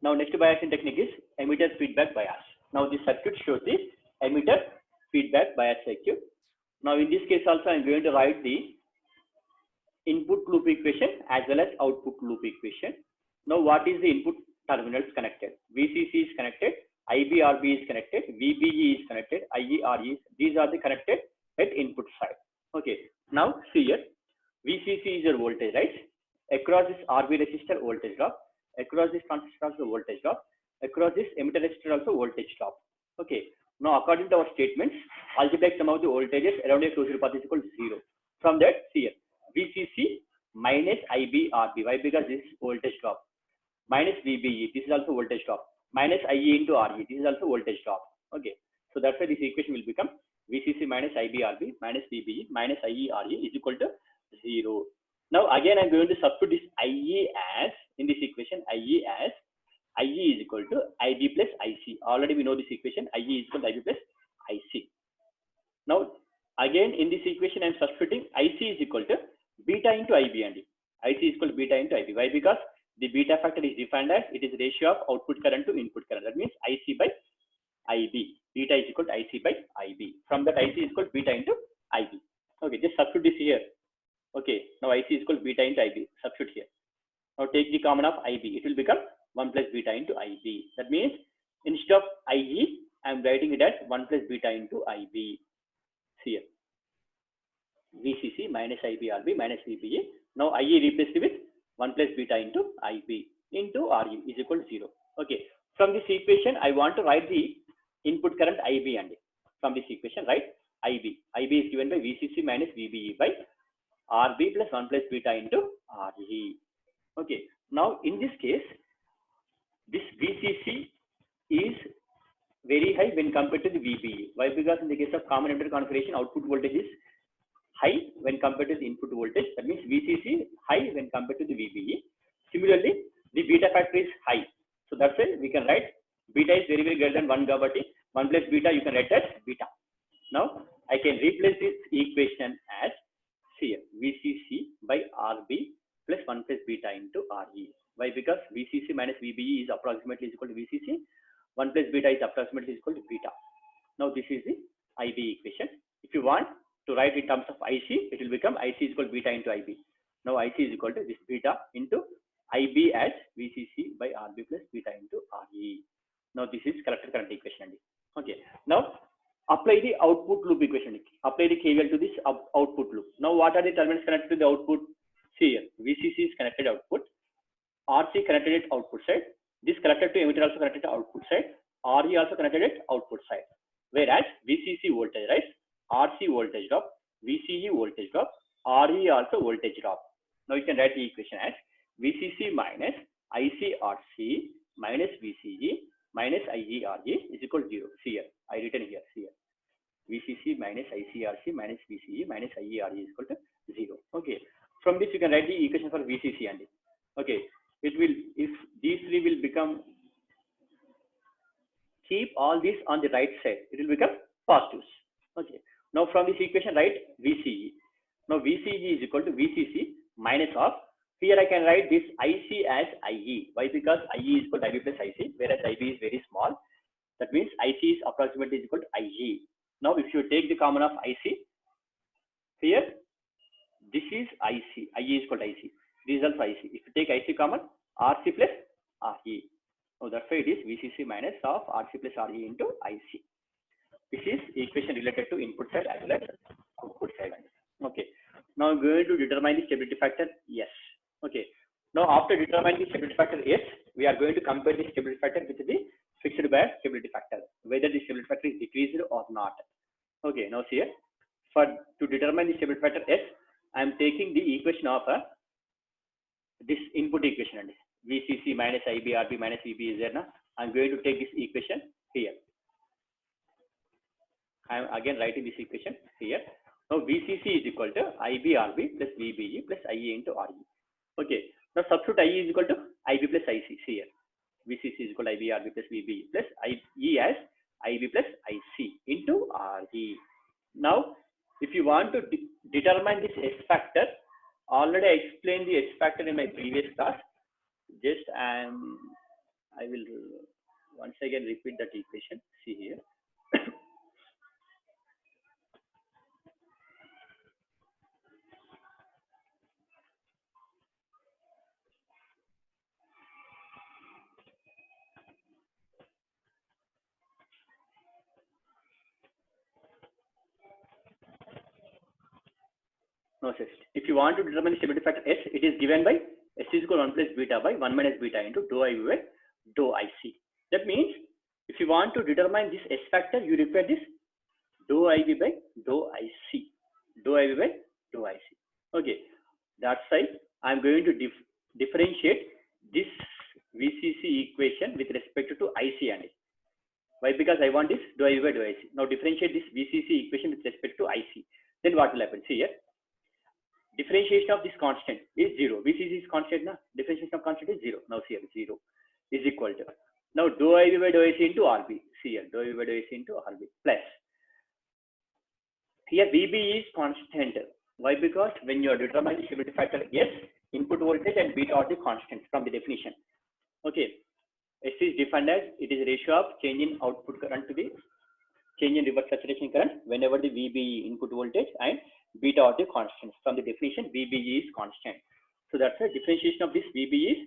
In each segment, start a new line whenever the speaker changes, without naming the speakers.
Now next biasing technique is emitter feedback bias. Now this circuit shows the emitter feedback bias circuit. Now in this case also I'm going to write the input loop equation as well as output loop equation. Now what is the input terminals connected? VCC is connected, IBRB is connected, VBE is connected, IERE is, these are the connected at input side. Okay, now see here, VCC is your voltage, right? Across this RB resistor voltage drop, across this transistor also voltage drop, across this emitter resistor also voltage drop. Okay, now according to our statements, algebraic sum of the voltages around a closed path is equal to 0. From that, see here, VCC minus IBRB, why? Because this is voltage drop, minus VBE, this is also voltage drop, minus IE into RE, this is also voltage drop. Okay, so that's why this equation will become VCC minus IBRB minus VBE minus IERE is equal to 0. Now again I'm going to substitute this IE as, in this equation, IE as IE is equal to IB plus IC. Already we know this equation, IE is equal to IB plus IC. Now again in this equation I'm substituting IC is equal to beta into IB and IC is equal to beta into IB. Why? Because the beta factor is defined as it is ratio of output current to input current. That means IC by IB. Beta is equal to IC by IB. From that IC is equal to beta into IB. Okay, just substitute this here. Okay, now IC is equal to beta into IB. Substitute here. Now take the common of IB. It will become 1 plus beta into IB. That means instead of IE, I am writing it as 1 plus beta into IB. See here. VCC minus IBRB minus VBE. Now IE replaced with 1 plus beta into IB into RE is equal to 0. Okay. From this equation, I want to write the input current IB and from this equation, right? IB. IB is given by VCC minus VBE by RB plus 1 plus beta into RE. Okay. Now in this case, this VCC is very high when compared to the VBE. Why? Because in the case of common emitter configuration, output voltage is high when compared to the input voltage. That means VCC high when compared to the VBE. Similarly, the beta factor is high. So that's why we can write beta is very greater than 1 GT. 1 plus beta you can write as beta. Now I can replace this equation as here VCC by RB plus 1 plus beta into RE. Why? Because VCC minus VBE is approximately equal to VCC. 1 plus beta is approximately equal to beta. Now this is the IB equation. If you want to write in terms of IC, it will become IC is equal to beta into IB. Now IC is equal to this beta into IB as VCC by RB plus beta into RE. Now this is collector current equation. Okay. Now apply the output loop equation. Apply the KVL to this output loop. Now what are the terminals connected to the output? See here, VCC is connected output, RC connected at output side. This connected to emitter also connected to output side. RE also connected at output side. Whereas VCC voltage rise, RC voltage drop, VCE voltage drop, RE also voltage drop. Now you can write the equation as VCC minus ICRC minus VCE minus IERE is equal to 0. See here, I written here. See here, VCC minus ICRC minus VCE minus IERE is equal to 0. Okay. From this you can write the equation for VCC and okay. It will, if these three will become, keep all this on the right side, it will become positives. Okay. Now from this equation write VCE. Now VCE is equal to VCC minus of, here I can write this IC as IE. Why? Because IE is equal to IB plus IC, whereas IB is very small. That means IC is approximately equal to IE. Now if you take the common of IC, here this is IC, IE is equal to IC. This is also IC. If you take IC common, RC plus RE. Now that's why it is VCC minus of RC plus RE into IC. This is equation related to input side as well as output side. Okay. Now I'm going to determine the stability factor S. Okay. Now after determining the stability factor S, we are going to compare the stability factor with the fixed bias stability factor, whether the stability factor is decreased or not. Okay. Now see here, to determine the stability factor S, I am taking the equation of this input equation and VCC minus IBRB minus VB is there now. I'm going to take this equation here. I am again writing this equation here. Now VCC is equal to IBRB plus VBE plus IE into RE. Okay. Now substitute IE is equal to IB plus IC here. VCC is equal to IBRB plus VBE plus IE as IB plus IC into RE. Now if you want to determine this S factor, already I explained the S factor in my previous class. Just I'm I will once again repeat that equation. See here. No, sir. If you want to determine the stability factor S, it is given by S is equal to 1 plus beta by 1 minus beta into dou I by dou IC. That means if you want to determine this S factor, you require this dou IB by dou IC. Dou IB by dou IC. Okay. That's why I'm going to differentiate this VCC equation with respect to IC and A. Why? Because I want this dou IB by dou IC. Now differentiate this VCC equation with respect to IC. Then what will happen? See here. Differentiation of this constant is 0. VCC is constant, na? Differentiation of constant is 0. Now see here, 0 is equal to. Now dou IB by dou IC into RB. See here, dou IB by dou IC into RB plus. Here VB is constant. Why? Because when you are determining stability factor S, input voltage and beta are the constants from the definition. Okay. S is defined as it is a ratio of change in output current to the change in reverse saturation current whenever the VBE input voltage and beta are the constants. From the definition, VBE is constant. So that's why differentiation of this VBE is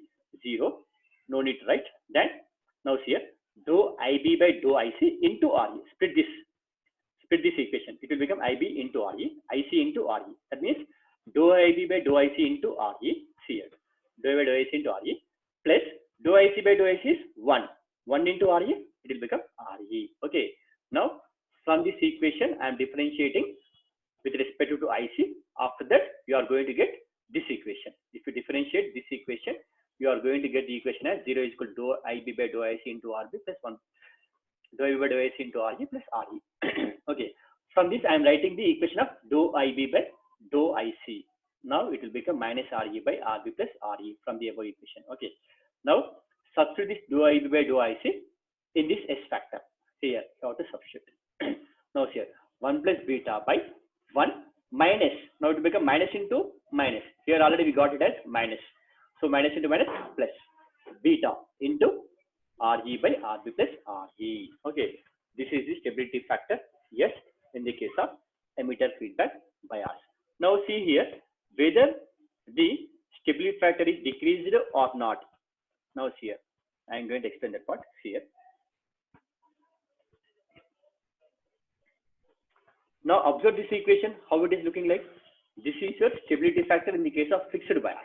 0. No need to write. Then now here dou IB by dou IC into RE. Split this equation. It will become IB into RE, IC into RE. That means dou IB by dou IC into RE. See here. Dou IB by dou IC into RE plus dou IC by dou IC is 1. 1 into RE, it will become RE. Okay. Now, from this equation, I am differentiating with respect to IC. After that, you are going to get this equation. If you differentiate this equation, you are going to get the equation as 0 is equal to dou IB by dou IC into RB plus 1 dou IB by dou IC into RE plus RE. Okay. From this, I am writing the equation of dou IB by dou IC. Now, it will become minus RE by RB plus RE from the above equation. Okay. Now, substitute this dou IB by dou IC in this S factor. Here, you have to substitute. Now here, 1 plus beta by 1 minus. Now it will become minus into minus. Here already we got it as minus. So minus into minus plus beta into RE by RB plus RE. Okay, this is the stability factor. Yes, in the case of emitter feedback bias. Now see here whether the stability factor is decreased or not. Now see here, I am going to explain that part. See here. Now observe this equation, how it is looking like. This is your stability factor in the case of fixed bias.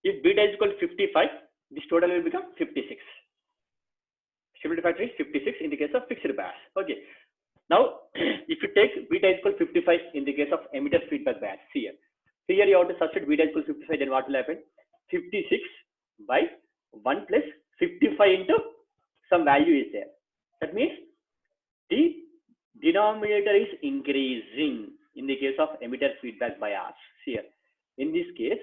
If beta is equal to 55, this total will become 56. Stability factor is 56 in the case of fixed bias. Okay. Now, if you take beta is equal to 55 in the case of emitter feedback bias, see here. Here you have to substitute beta is equal to 55, then what will happen? 56 by 1 plus 55 into some value is there. That means the denominator is increasing in the case of emitter feedback bias. Here, in this case,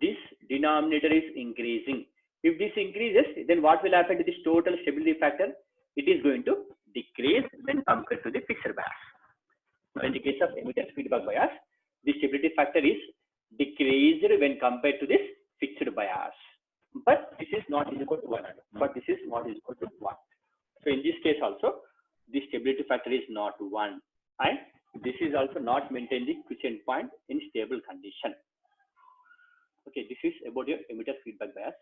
this denominator is increasing. If this increases, then what will happen to this total stability factor? It is going to decrease when compared to the fixed bias. Now, in the case of emitter feedback bias, the stability factor is decreased when compared to this fixed bias. But this is not equal to 1. But this is not equal to 1. So in this case also, the stability factor is not 1, and this is also not maintain the quiescent point in stable condition. Okay, this is about your emitter feedback bias.